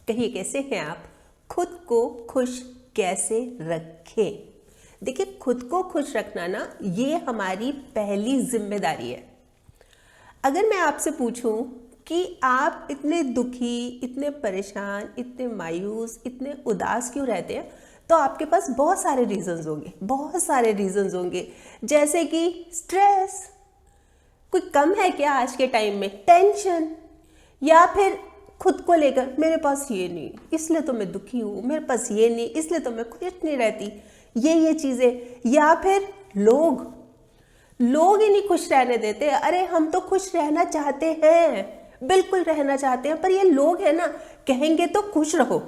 कहिए कैसे हैं आप? खुद को खुश कैसे रखें? देखिए, खुद को खुश रखना ना, ये हमारी पहली जिम्मेदारी है। अगर मैं आपसे पूछूं कि आप इतने दुखी, इतने परेशान, इतने मायूस, इतने उदास क्यों रहते हैं, तो आपके पास बहुत सारे रीजंस होंगे। जैसे कि स्ट्रेस, कोई कम है क्या आज के टाइम में? टेंशन, या फिर खुद को लेकर मेरे पास ये नहीं इसलिए तो मैं दुखी हूँ, मेरे पास ये नहीं इसलिए तो मैं खुश नहीं रहती, ये चीज़ें। या फिर लोग ही नहीं खुश रहने देते। अरे हम तो खुश रहना चाहते हैं, बिल्कुल रहना चाहते हैं, पर ये लोग हैं ना, कहेंगे तो खुश रहो,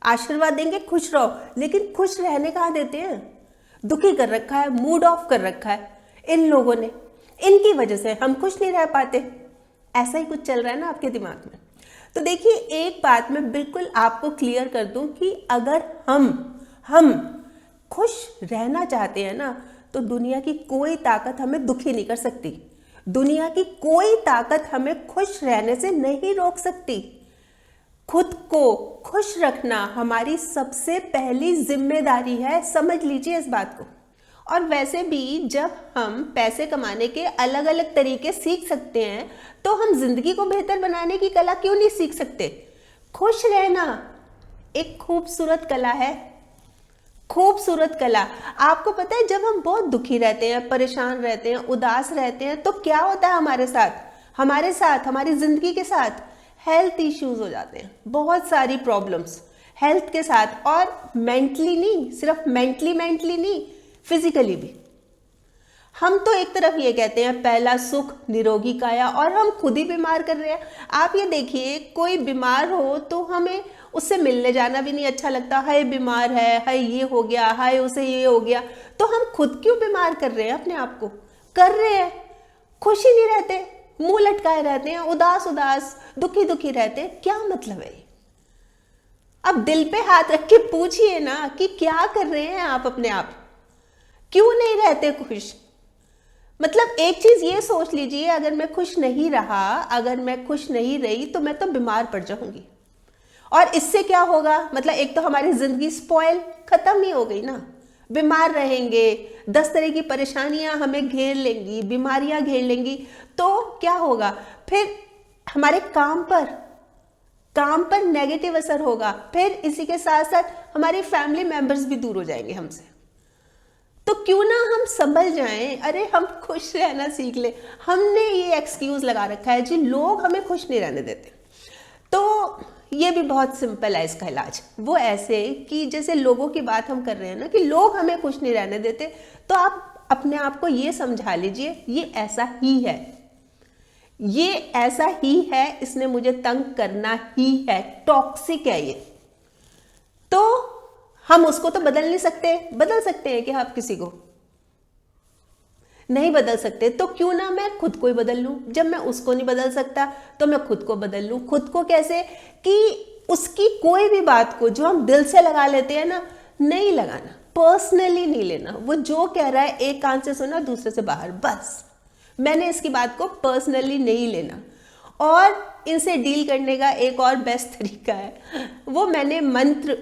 आशीर्वाद देंगे खुश रहो, लेकिन खुश रहने कहाँ देते हैं? दुखी कर रखा है, मूड ऑफ कर रखा है इन लोगों ने। इनकी वजह से हम खुश नहीं रह पाते। ऐसा ही कुछ चल रहा है ना आपके दिमाग में। तो देखिए, एक बात मैं बिल्कुल आपको क्लियर कर दूं कि अगर हम खुश रहना चाहते हैं ना, तो दुनिया की कोई ताकत हमें दुखी नहीं कर सकती। दुनिया की कोई ताकत हमें खुश रहने से नहीं रोक सकती। खुद को खुश रखना हमारी सबसे पहली जिम्मेदारी है, समझ लीजिए इस बात को। और वैसे भी जब हम पैसे कमाने के अलग अलग तरीके सीख सकते हैं, तो हम जिंदगी को बेहतर बनाने की कला क्यों नहीं सीख सकते? खुश रहना एक खूबसूरत कला है, खूबसूरत कला। आपको पता है, जब हम बहुत दुखी रहते हैं, परेशान रहते हैं, उदास रहते हैं, तो क्या होता है हमारे साथ हमारी जिंदगी के साथ? हेल्थ इश्यूज हो जाते हैं, बहुत सारी प्रॉब्लम्स हेल्थ के साथ। और मेंटली नहीं, सिर्फ मेंटली नहीं, फिजिकली भी। हम तो एक तरफ ये कहते हैं पहला सुख निरोगी काया, और हम खुद ही बीमार कर रहे हैं। आप ये देखिए, कोई बीमार हो तो हमें उससे मिलने जाना भी नहीं अच्छा लगता। हाय बीमार है, हाय ये हो गया, हाय उसे ये हो गया। तो हम खुद क्यों बीमार कर रहे हैं? अपने आप को कर रहे हैं। खुश ही नहीं रहते, मुंह लटकाए रहते हैं, उदास दुखी रहते हैं। क्या मतलब है? अब दिल पे हाथ रख के पूछिए ना कि क्या कर रहे हैं आप अपने आप? क्यों नहीं रहते खुश? मतलब एक चीज ये सोच लीजिए, अगर मैं खुश नहीं रहा, अगर मैं खुश नहीं रही, तो मैं तो बीमार पड़ जाऊंगी। और इससे क्या होगा? मतलब एक तो हमारी जिंदगी स्पॉइल, खत्म ही हो गई ना। बीमार रहेंगे, 10 तरह की परेशानियां हमें घेर लेंगी, बीमारियां घेर लेंगी। तो क्या होगा फिर? हमारे काम पर नेगेटिव असर होगा। फिर इसी के साथ साथ हमारे फैमिली मेंबर्स भी दूर हो जाएंगे हमसे। तो क्यों ना हम संभल जाएं? अरे हम खुश रहना सीख ले। हमने ये एक्सक्यूज लगा रखा है जी, लोग हमें खुश नहीं रहने देते। तो ये भी बहुत सिंपल है इसका इलाज। वो ऐसे कि जैसे लोगों की बात हम कर रहे हैं ना, कि लोग हमें खुश नहीं रहने देते, तो आप अपने आप को ये समझा लीजिए, ये ऐसा ही है, इसने मुझे तंग करना ही है, टॉक्सिक है ये। तो हम उसको तो बदल नहीं सकते। बदल सकते हैं कि आप किसी को? नहीं बदल सकते। तो क्यों ना मैं खुद को ही बदल लूं? जब मैं उसको नहीं बदल सकता, तो मैं खुद को बदल लूं। खुद को कैसे? कि उसकी कोई भी बात को जो हम दिल से लगा लेते हैं ना, नहीं लगाना, पर्सनली नहीं लेना। वो जो कह रहा है एक कान से सुना, दूसरे से बाहर, बस। मैंने इसकी बात को पर्सनली नहीं लेना। और इनसे डील करने का एक और बेस्ट तरीका है, वो मैंने मंत्र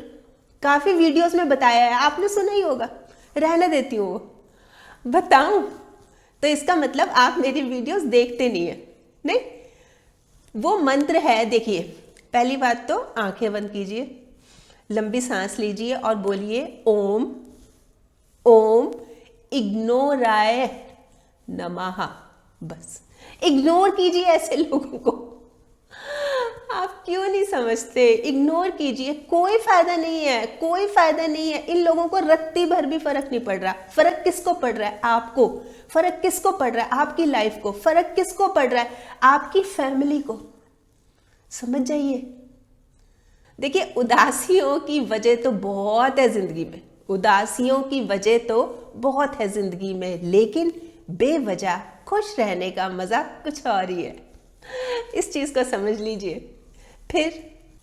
काफी वीडियोस में बताया है, आपने सुना ही होगा। रहने देती हूँ वो, बताऊं तो इसका मतलब आप मेरी वीडियोस देखते नहीं है। नहीं, वो मंत्र है। देखिए, पहली बात तो आंखें बंद कीजिए, लंबी सांस लीजिए और बोलिए ओम इग्नोराय नमः। बस इग्नोर कीजिए ऐसे लोगों को। आप क्यों नहीं समझते? इग्नोर कीजिए, कोई फायदा नहीं है। इन लोगों को रत्ती भर भी फर्क नहीं पड़ रहा। फर्क किसको पड़ रहा है? आपको। फर्क किसको पड़ रहा है? आपकी लाइफ को। फर्क किसको पड़ रहा है? आपकी फैमिली को। समझ जाइए। देखिए, उदासियों की वजह तो बहुत है जिंदगी में, लेकिन बेवजह खुश रहने का मजा कुछ और ही है। इस चीज को समझ लीजिए। फिर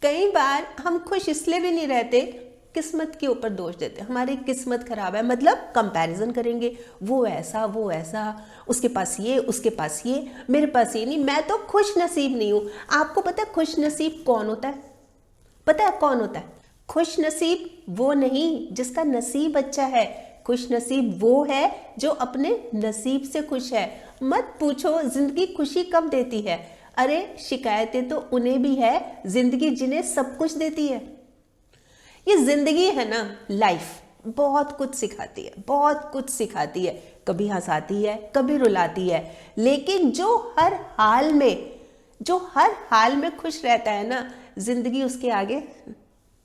कई बार हम खुश इसलिए भी नहीं रहते, किस्मत के ऊपर दोष देते हैं। हमारी किस्मत खराब है, मतलब कंपैरिजन करेंगे, वो ऐसा, उसके पास ये, मेरे पास ये नहीं, मैं तो खुश नसीब नहीं हूं। आपको पता है खुश नसीब कौन होता है? पता है कौन होता है खुश नसीब? वो नहीं जिसका नसीब अच्छा है। खुश नसीब वो है जो अपने नसीब से खुश है। मत पूछो जिंदगी खुशी कब देती है। अरे शिकायतें तो उन्हें भी है जिंदगी जिन्हें सब कुछ देती है। ये जिंदगी है ना, लाइफ बहुत कुछ सिखाती है, बहुत कुछ सिखाती है। कभी हंसाती है, कभी रुलाती है, लेकिन जो हर हाल में खुश रहता है ना, जिंदगी उसके आगे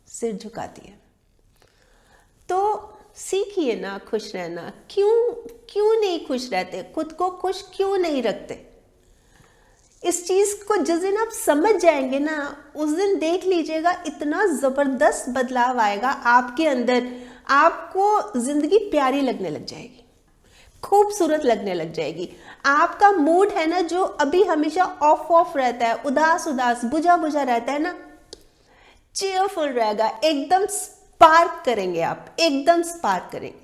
सिर झुकाती है। तो सीखिए ना खुश रहना। क्यों नहीं खुश रहते? खुद को खुश क्यों नहीं रखते? इस चीज को जिस दिन आप समझ जाएंगे ना, उस दिन देख लीजिएगा इतना जबरदस्त बदलाव आएगा आपके अंदर। आपको जिंदगी प्यारी लगने लग जाएगी, खूबसूरत लगने लग जाएगी। आपका मूड है ना, जो अभी हमेशा ऑफ रहता है, उदास बुझा रहता है ना, चीयरफुल रहेगा। एकदम स्पार्क करेंगे आप, एकदम स्पार्क करेंगे।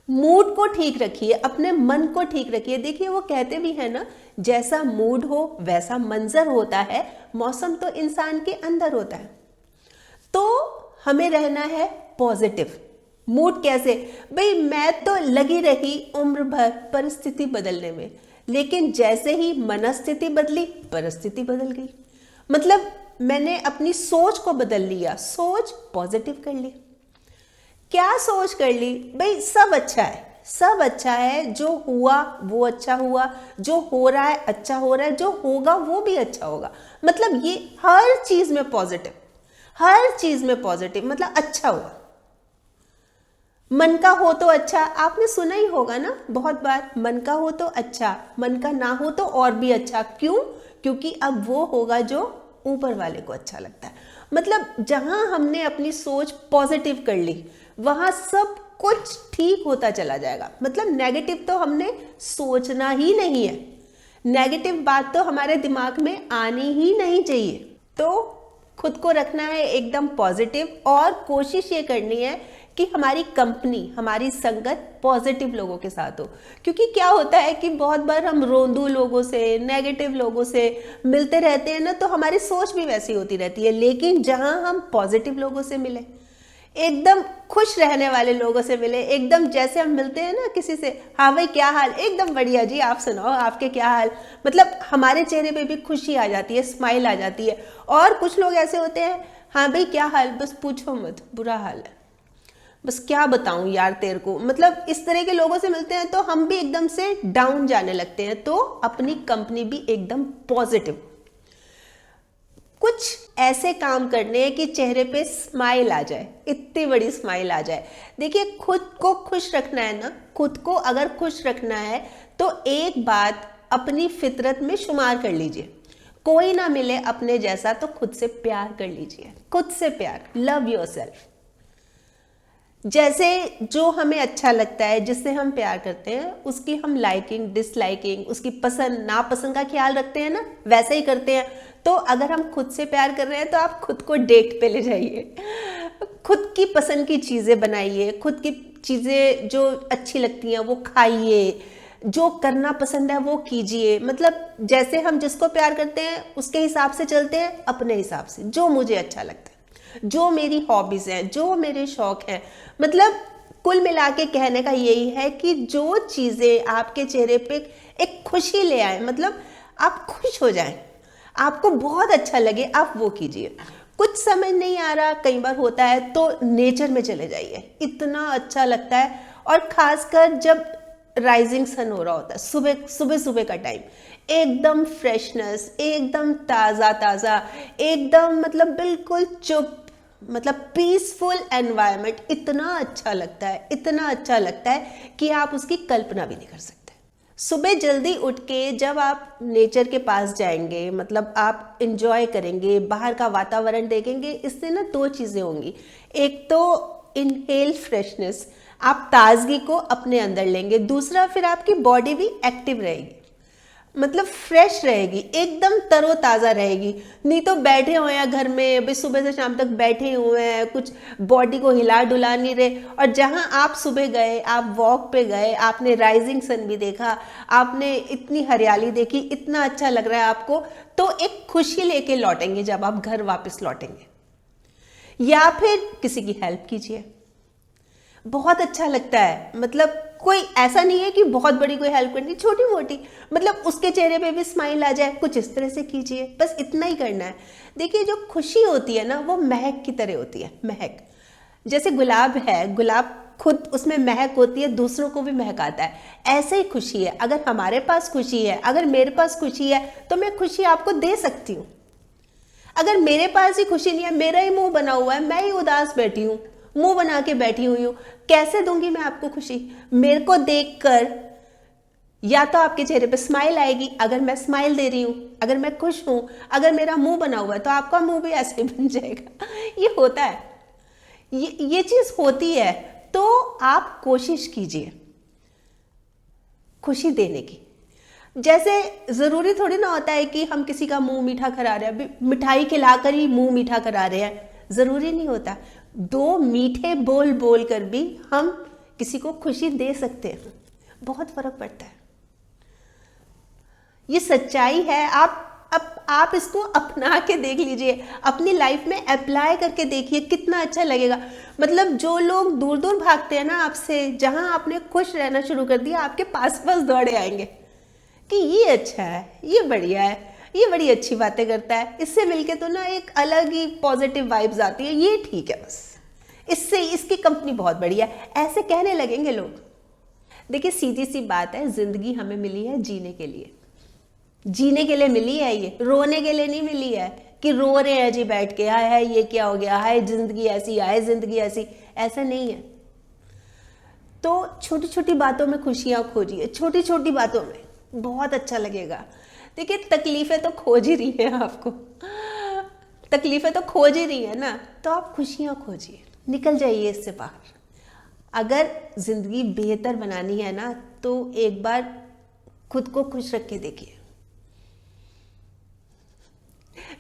मूड को ठीक रखिए, अपने मन को ठीक रखिए। देखिए वो कहते भी है ना, जैसा मूड हो वैसा मंजर होता है, मौसम तो इंसान के अंदर होता है। तो हमें रहना है पॉजिटिव। मूड कैसे? भाई मैं तो लगी रही उम्र भर परिस्थिति बदलने में, लेकिन जैसे ही मनस्थिति बदली परिस्थिति बदल गई। मतलब मैंने अपनी सोच को बदल लिया, सोच पॉजिटिव कर ली। क्या सोच कर ली? भाई सब अच्छा है, सब अच्छा है। जो हुआ वो अच्छा हुआ, जो हो रहा है अच्छा हो रहा है, जो होगा वो भी अच्छा होगा। मतलब ये हर चीज में पॉजिटिव, हर चीज में पॉजिटिव, मतलब अच्छा हुआ। मन का हो तो अच्छा, आपने सुना ही होगा ना बहुत बार, मन का हो तो अच्छा, मन का ना हो तो और भी अच्छा। क्यों? क्योंकि अब वो होगा जो ऊपर वाले को अच्छा लगता है। मतलब जहां हमने अपनी सोच पॉजिटिव कर ली, वहां सब कुछ ठीक होता चला जाएगा। मतलब नेगेटिव तो हमने सोचना ही नहीं है, नेगेटिव बात तो हमारे दिमाग में आनी ही नहीं चाहिए। तो खुद को रखना है एकदम पॉजिटिव, और कोशिश ये करनी है कि हमारी कंपनी, हमारी संगत पॉजिटिव लोगों के साथ हो। क्योंकि क्या होता है कि बहुत बार हम रोंदू लोगों से, नेगेटिव लोगों से मिलते रहते हैं ना, तो हमारी सोच भी वैसी होती रहती है। लेकिन जहां हम पॉजिटिव लोगों से मिले, एकदम खुश रहने वाले लोगों से मिले, एकदम जैसे हम मिलते हैं ना किसी से, हाँ भाई क्या हाल, एकदम बढ़िया जी, आप सुनाओ आपके क्या हाल, मतलब हमारे चेहरे पे भी खुशी आ जाती है, स्माइल आ जाती है। और कुछ लोग ऐसे होते हैं, हाँ भाई क्या हाल, बस पूछो मत, बुरा हाल है, बस क्या बताऊं यार तेरे को। मतलब इस तरह के लोगों से मिलते हैं तो हम भी एकदम से डाउन जाने लगते हैं। तो अपनी कंपनी भी एकदम पॉजिटिव, कुछ ऐसे काम करने हैं कि चेहरे पे स्माइल आ जाए, इतनी बड़ी स्माइल आ जाए। देखिए खुद को खुश रखना है ना, खुद को अगर खुश रखना है तो एक बात अपनी फितरत में शुमार कर लीजिए, कोई ना मिले अपने जैसा तो खुद से प्यार कर लीजिए। खुद से प्यार, लव योरसेल्फ। जैसे जो हमें अच्छा लगता है, जिससे हम प्यार करते हैं, उसकी हम लाइकिंग डिसलाइकिंग, उसकी पसंद नापसंद का ख्याल रखते हैं ना, वैसे ही करते हैं। तो अगर हम खुद से प्यार कर रहे हैं तो आप खुद को डेट पे ले जाइए, खुद की पसंद की चीज़ें बनाइए, खुद की चीज़ें जो अच्छी लगती हैं वो खाइए, जो करना पसंद है वो कीजिए। मतलब जैसे हम जिसको प्यार करते हैं उसके हिसाब से चलते हैं, अपने हिसाब से, जो मुझे अच्छा लगता है, जो मेरी हॉबीज हैं, जो मेरे शौक हैं। मतलब कुल मिला के कहने का यही है कि जो चीज़ें आपके चेहरे पे एक खुशी ले आए, मतलब आप खुश हो जाएं, आपको बहुत अच्छा लगे, आप वो कीजिए। कुछ समझ नहीं आ रहा, कई बार होता है, तो नेचर में चले जाइए, इतना अच्छा लगता है। और खासकर जब राइजिंग सन हो रहा होता है, सुबह का टाइम, एकदम फ्रेशनेस, एकदम ताज़ा, एकदम मतलब बिल्कुल चुप, मतलब पीसफुल एनवायरनमेंट, इतना अच्छा लगता है, इतना अच्छा लगता है कि आप उसकी कल्पना भी नहीं कर सकते। सुबह जल्दी उठ के जब आप नेचर के पास जाएंगे, मतलब आप इंजॉय करेंगे, बाहर का वातावरण देखेंगे, इससे ना दो चीज़ें होंगी। एक तो इनहेल फ्रेशनेस, आप ताजगी को अपने अंदर लेंगे। दूसरा, फिर आपकी बॉडी भी एक्टिव रहेगी, मतलब फ्रेश रहेगी, एकदम तरोताज़ा रहेगी। नहीं तो बैठे हुए हैं घर में, अभी सुबह से शाम तक बैठे हुए हैं, कुछ बॉडी को हिला डुला नहीं रहे। और जहां आप सुबह गए, आप वॉक पे गए, आपने राइजिंग सन भी देखा, आपने इतनी हरियाली देखी, इतना अच्छा लग रहा है आपको, तो एक खुशी लेके लौटेंगे जब आप घर वापस लौटेंगे। या फिर किसी की हेल्प कीजिए, बहुत अच्छा लगता है। मतलब कोई ऐसा नहीं है कि बहुत बड़ी कोई हेल्प करनी, छोटी मोटी, मतलब उसके चेहरे पे भी स्माइल आ जाए, कुछ इस तरह से कीजिए, बस इतना ही करना है। देखिए जो खुशी होती है ना वो महक की तरह होती है, महक। जैसे गुलाब है, गुलाब खुद उसमें महक होती है, दूसरों को भी महकाता है, ऐसे ही खुशी है। अगर हमारे पास खुशी है, अगर मेरे पास खुशी है, तो मैं खुशी आपको दे सकती हूँ। अगर मेरे पास ही खुशी नहीं है, मेरा ही मुंह बना हुआ है, मैं ही उदास बैठी हूँ, मुंह बना के बैठी हुई हूँ, कैसे दूंगी मैं आपको खुशी? मेरे को देखकर या तो आपके चेहरे पे स्माइल आएगी, अगर मैं स्माइल दे रही हूँ, अगर मैं खुश हूं, अगर मेरा मुंह बना हुआ है तो आपका मुंह भी ऐसे बन जाएगा। ये होता है, ये चीज होती है। तो आप कोशिश कीजिए खुशी देने की। जैसे जरूरी थोड़ी ना होता है कि हम किसी का मुंह मीठा करा रहे हैं, मिठाई खिलाकर ही मुंह मीठा करा रहे हैं, जरूरी नहीं होता। दो मीठे बोल बोल कर भी हम किसी को खुशी दे सकते हैं, बहुत फर्क पड़ता है। ये सच्चाई है। आप इसको अपना के देख लीजिए, अपनी लाइफ में अप्लाई करके देखिए, कितना अच्छा लगेगा। मतलब जो लोग दूर दूर भागते हैं ना आपसे, जहां आपने खुश रहना शुरू कर दिया, आपके पास पास दौड़े आएंगे कि ये अच्छा है, ये बढ़िया है, ये बड़ी अच्छी बातें करता है, इससे मिलके तो ना एक अलग ही पॉजिटिव वाइब्स आती है, ये ठीक है, बस इससे इसकी कंपनी बहुत बढ़िया है, ऐसे कहने लगेंगे लोग। देखिए सीधी सी बात है, जिंदगी हमें मिली है जीने के लिए, जीने के लिए मिली है, ये रोने के लिए नहीं मिली है कि रो रहे हैं जी बैठ के, हाय हाय ये क्या हो गया, हाय जिंदगी ऐसी, हाय जिंदगी ऐसी, ऐसा नहीं है। तो छोटी छोटी बातों में खुशियां खोजिए, छोटी छोटी बातों में, बहुत अच्छा लगेगा। देखिए तकलीफें तो खोज ही रही है आपको, तकलीफें तो खोज ही रही है ना, तो आप खुशियां खोजिए, निकल जाइए इससे बाहर। अगर जिंदगी बेहतर बनानी है ना, तो एक बार खुद को खुश रख के देखिए।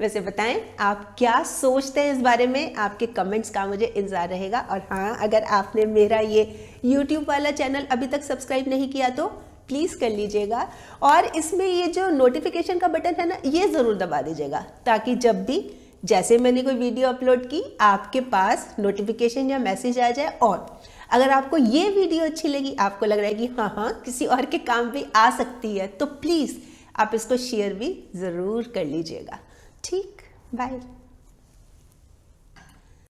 वैसे बताएं आप क्या सोचते हैं इस बारे में, आपके कमेंट्स का मुझे इंतजार रहेगा। और हाँ, अगर आपने मेरा ये YouTube वाला चैनल अभी तक सब्सक्राइब नहीं किया तो प्लीज़ कर लीजिएगा, और इसमें ये जो नोटिफिकेशन का बटन है ना, ये ज़रूर दबा दीजिएगा, ताकि जब भी जैसे मैंने कोई वीडियो अपलोड की आपके पास नोटिफिकेशन या मैसेज आ जाए। और अगर आपको ये वीडियो अच्छी लगी, आपको लग रहा है कि हाँ हाँ किसी और के काम भी आ सकती है, तो प्लीज़ आप इसको शेयर भी ज़रूर कर लीजिएगा। ठीक, बाय।